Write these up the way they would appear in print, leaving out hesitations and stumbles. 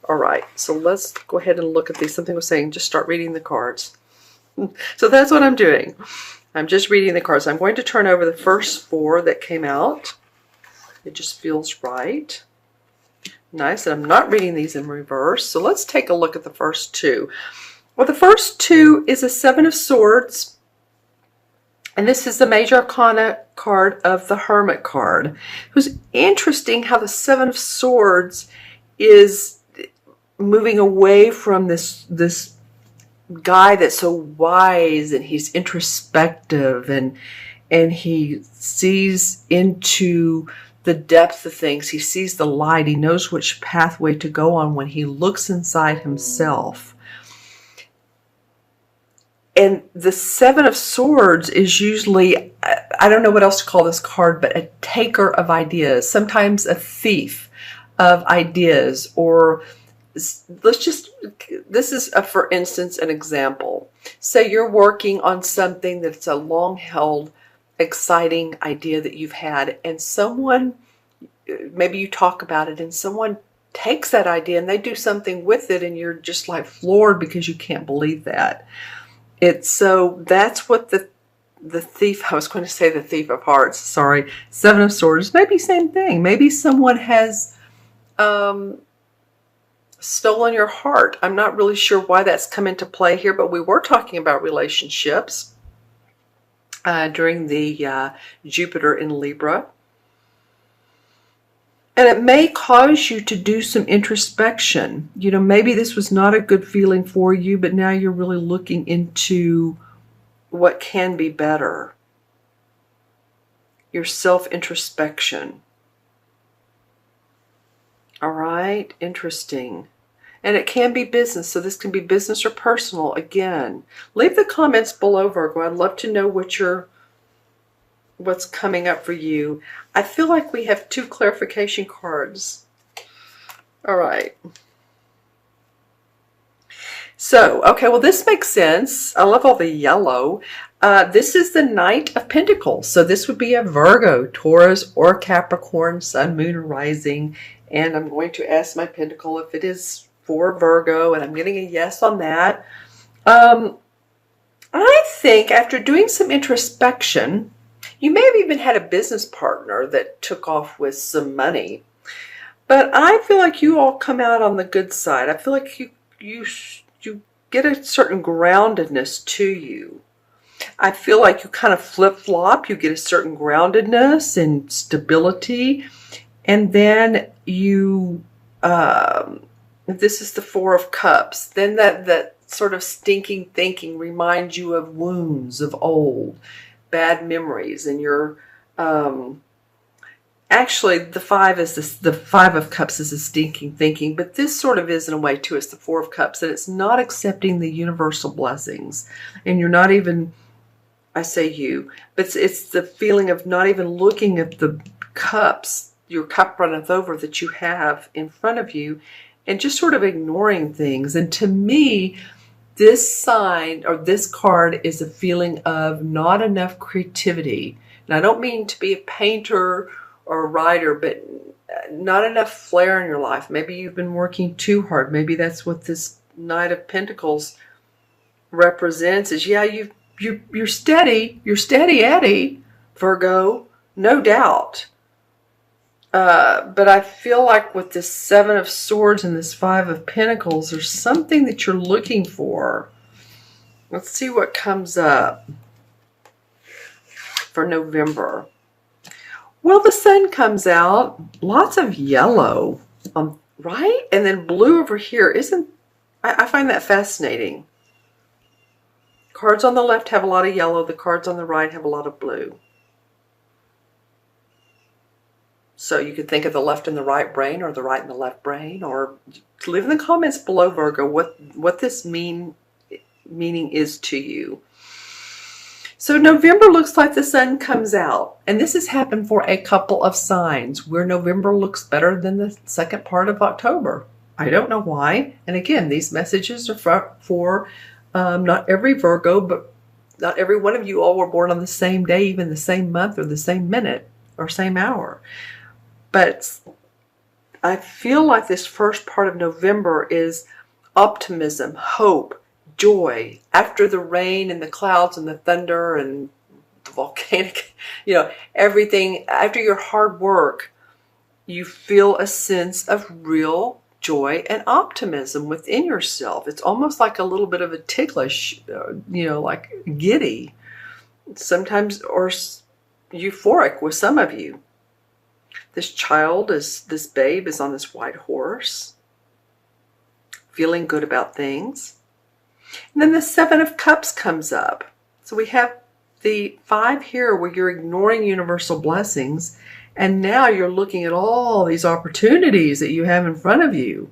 All right, so let's go ahead and look at these. Something was saying just start reading the cards. So that's what I'm doing. I'm just reading the cards. I'm going to turn over the first 4 that came out. It just feels right. Nice, and I'm not reading these in reverse. So let's take a look at the first 2. Well, the first 2 is a 7 of Swords. And this is the Major Arcana card of the Hermit card. It was interesting how the 7 of Swords is moving away from this guy that's so wise, and he's introspective, and he sees into the depth of things. He sees the light. He knows which pathway to go on when he looks inside himself. And the 7 of Swords is usually, I don't know what else to call this card, but a taker of ideas, sometimes a thief of ideas, or let's just, this is for instance an example. Say you're working on something that's a long-held, exciting idea that you've had, and someone, maybe you talk about it, and someone takes that idea and they do something with it, and you're just like floored because you can't believe that. So that's what the thief, I was going to say the thief of hearts, sorry, 7 of Swords, maybe same thing. Maybe someone has stolen your heart. I'm not really sure why that's come into play here, but we were talking about relationships during the Jupiter in Libra. And it may cause you to do some introspection. You know, maybe this was not a good feeling for you, but now you're really looking into what can be better. Your self-introspection. All right, interesting. And it can be business, so this can be business or personal. Again, leave the comments below, Virgo. I'd love to know what's coming up for you. I feel like we have 2 clarification cards. All right. So, okay, well, this makes sense. I love all the yellow. This is the Knight of Pentacles. So this would be a Virgo, Taurus, or Capricorn, Sun, Moon, or Rising. And I'm going to ask my Pentacle if it is for Virgo, and I'm getting a yes on that. I think after doing some introspection, you may have even had a business partner that took off with some money. But I feel like you all come out on the good side. I feel like you get a certain groundedness to you. I feel like you kind of flip-flop. You get a certain groundedness and stability. And then you, this is the 4 of Cups. Then that sort of stinking thinking reminds you of wounds of old, bad memories. And you're, actually the 5 of Cups is a stinking thinking, but this sort of is in a way too. It's the 4 of Cups, and it's not accepting the universal blessings. And you're not even, I say you, but it's the feeling of not even looking at the cups, your cup runneth over, that you have in front of you, and just sort of ignoring things. And to me, this sign or this card is a feeling of not enough creativity. And I don't mean to be a painter or a writer, but not enough flair in your life. Maybe you've been working too hard. Maybe that's what this Knight of Pentacles represents, is yeah, you're steady Eddie, Virgo, no doubt. But I feel like with this 7 of Swords and this 5 of Pentacles, there's something that you're looking for. Let's see what comes up for November. Well, the Sun comes out, lots of yellow, right? And then blue over here. I find that fascinating. Cards on the left have a lot of yellow. The cards on the right have a lot of blue. So you could think of the left and the right brain, or the right and the left brain, or leave in the comments below, Virgo, what this meaning is to you. So November looks like the Sun comes out, and this has happened for a couple of signs where November looks better than the second part of October. I don't know why. And again, these messages are for not every Virgo, but not every one of you all were born on the same day, even the same month, or the same minute, or same hour. But I feel like this first part of November is optimism, hope, joy. After the rain and the clouds and the thunder and the volcanic, everything, after your hard work, you feel a sense of real joy and optimism within yourself. It's almost like a little bit of a ticklish, like giddy, sometimes, or euphoric with some of you. This babe is on this white horse, feeling good about things. And then the Seven of Cups comes up. So we have the 5 here where you're ignoring universal blessings, and now you're looking at all these opportunities that you have in front of you.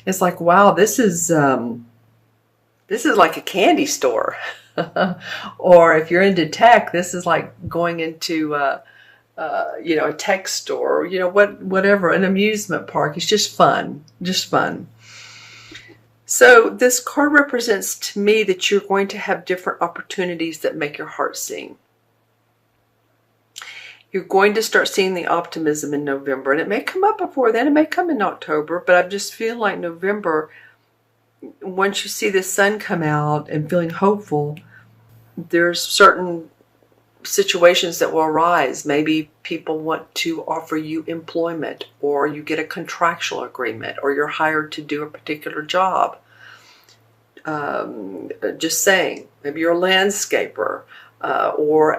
It's like, wow, this is like a candy store. Or if you're into tech, this is like going into a tech store, whatever, an amusement park. It's just fun, So this card represents to me that you're going to have different opportunities that make your heart sing. You're going to start seeing the optimism in November, and it may come up before then, it may come in October, but I just feel like November, once you see the sun come out and feeling hopeful, there's certain situations that will arise. Maybe people want to offer you employment, or you get a contractual agreement, or you're hired to do a particular job. Just saying, maybe you're a landscaper or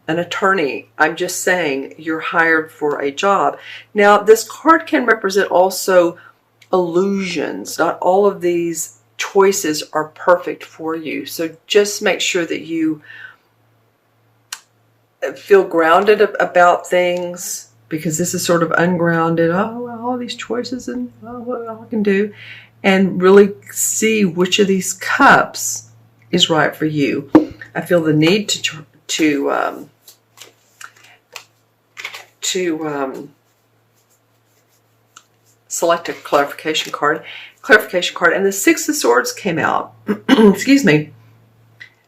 an attorney. I'm just saying you're hired for a job. Now, this card can represent also illusions. Not all of these choices are perfect for you. So just make sure that you feel grounded about things, because this is sort of ungrounded. Oh, well, all these choices and what I can do. And really see which of these cups is right for you. I feel the need to select a clarification card, and the Six of Swords came out. Excuse me.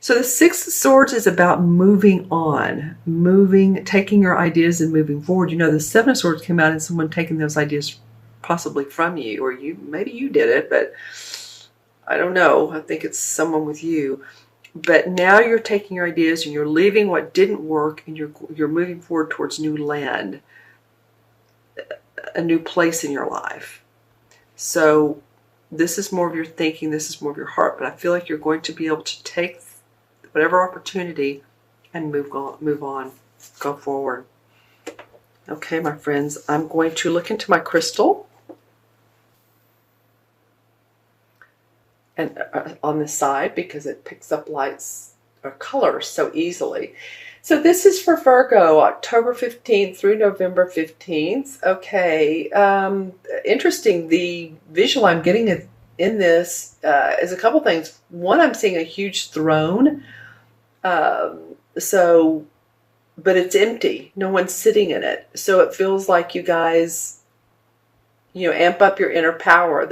So the Six of Swords is about moving on, taking your ideas and moving forward. The Seven of Swords came out and someone taking those ideas possibly from you, or maybe you did it, but I don't know. I think it's someone with you. But now you're taking your ideas and you're leaving what didn't work, and you're moving forward towards new land, a new place in your life. So this is more of your thinking, this is more of your heart, but I feel like you're going to be able to take whatever opportunity and move on, go forward. Okay, my friends, I'm going to look into my crystal and on the side, because it picks up lights or colors so easily. So this is for Virgo, October 15th through November 15th. Okay, interesting. The visual I'm getting in this is a couple things. One, I'm seeing a huge throne. But it's empty. No one's sitting in it. So it feels like you guys, amp up your inner power.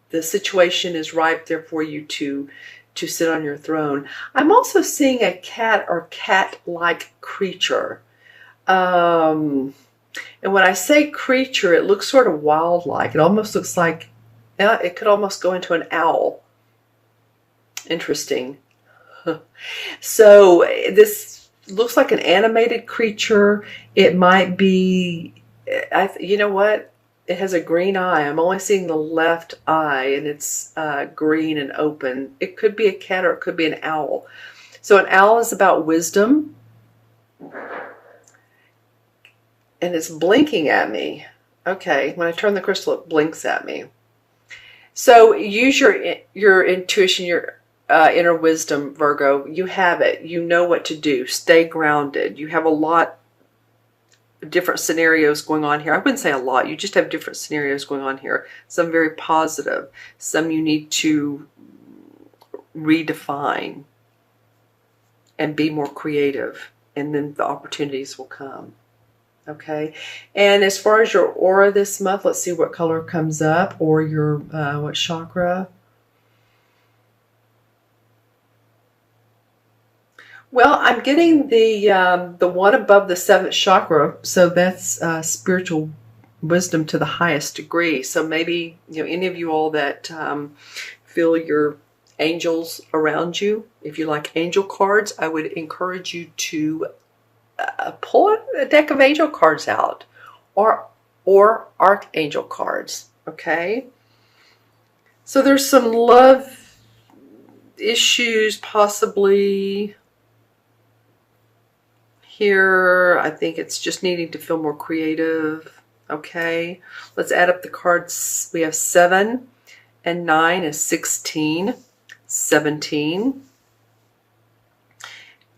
The situation is ripe there for you to sit on your throne. I'm also seeing a cat or cat-like creature. And when I say creature, it looks sort of wild-like. It almost looks like, it could almost go into an owl. Interesting. So this looks like an animated creature. It might be, you know what? It has a green eye. I'm only seeing the left eye, and it's green and open. It could be a cat or it could be an owl. So an owl is about wisdom, and it's blinking at me. Okay, when I turn the crystal, it blinks at me. So use your intuition, your inner wisdom, Virgo. You have it. You know what to do. Stay grounded. You have a lot of different scenarios going on here. I wouldn't say a lot. You just have different scenarios going on here. Some very positive. Some you need to redefine and be more creative. And then the opportunities will come. Okay. And as far as your aura this month, let's see what color comes up, or your what chakra. Well, I'm getting the one above the 7th chakra, so that's spiritual wisdom to the highest degree. So maybe, any of you all that feel your angels around you, if you like angel cards, I would encourage you to pull a deck of angel cards out, or archangel cards. Okay, so there's some love issues possibly here. I think it's just needing to feel more creative. Okay, let's add up the cards. We have 7 and 9 is 16, 17.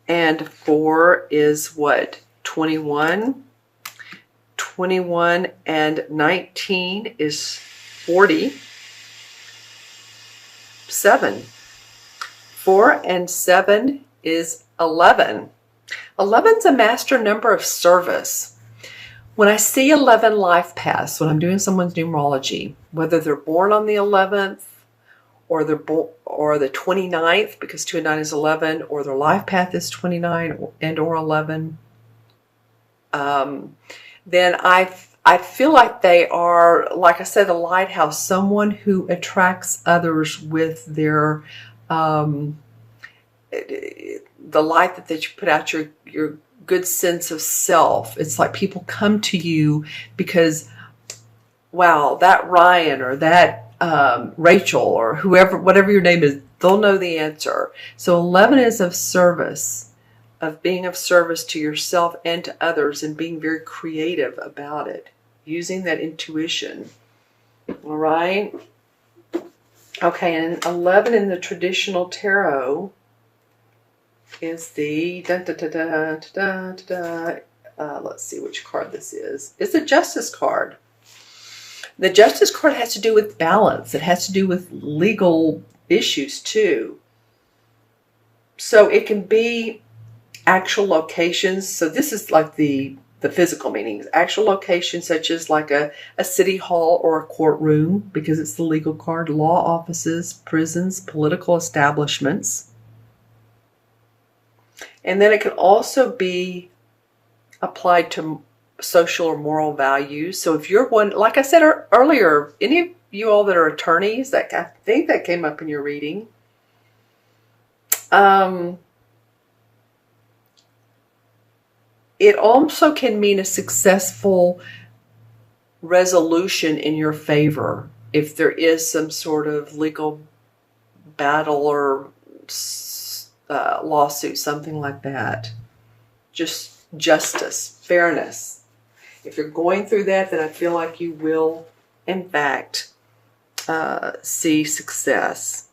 And 4 is what? 21. 21 and 19 is 47. 4 and 7 is 11. 11's a master number of service. When I see 11 life paths, when I'm doing someone's numerology, whether they're born on the 11th or the 29th, because 2 and 9 is 11, or their life path is 29 and or 11, then I feel like they are, like I said, a lighthouse, someone who attracts others with their the light that you put out, your good sense of self. It's like people come to you because, wow, that Ryan or that Rachel or whoever, whatever your name is, they'll know the answer. So 11 is of service, of being of service to yourself and to others, and being very creative about it, using that intuition. All right. Okay, and 11 in the traditional tarot is the let's see which card this is. It's the Justice card. The Justice card has to do with balance. It has to do with legal issues too. So it can be actual locations. So this is like the physical meanings. Actual locations such as like a city hall or a courtroom, because it's the legal card, law offices, prisons, political establishments. And then it can also be applied to social or moral values. So if you're one, like I said earlier, any of you all that are attorneys, that I think that came up in your reading, it also can mean a successful resolution in your favor if there is some sort of legal battle or lawsuit, something like that. Just justice, fairness. If you're going through that, then I feel like you will, in fact, see success.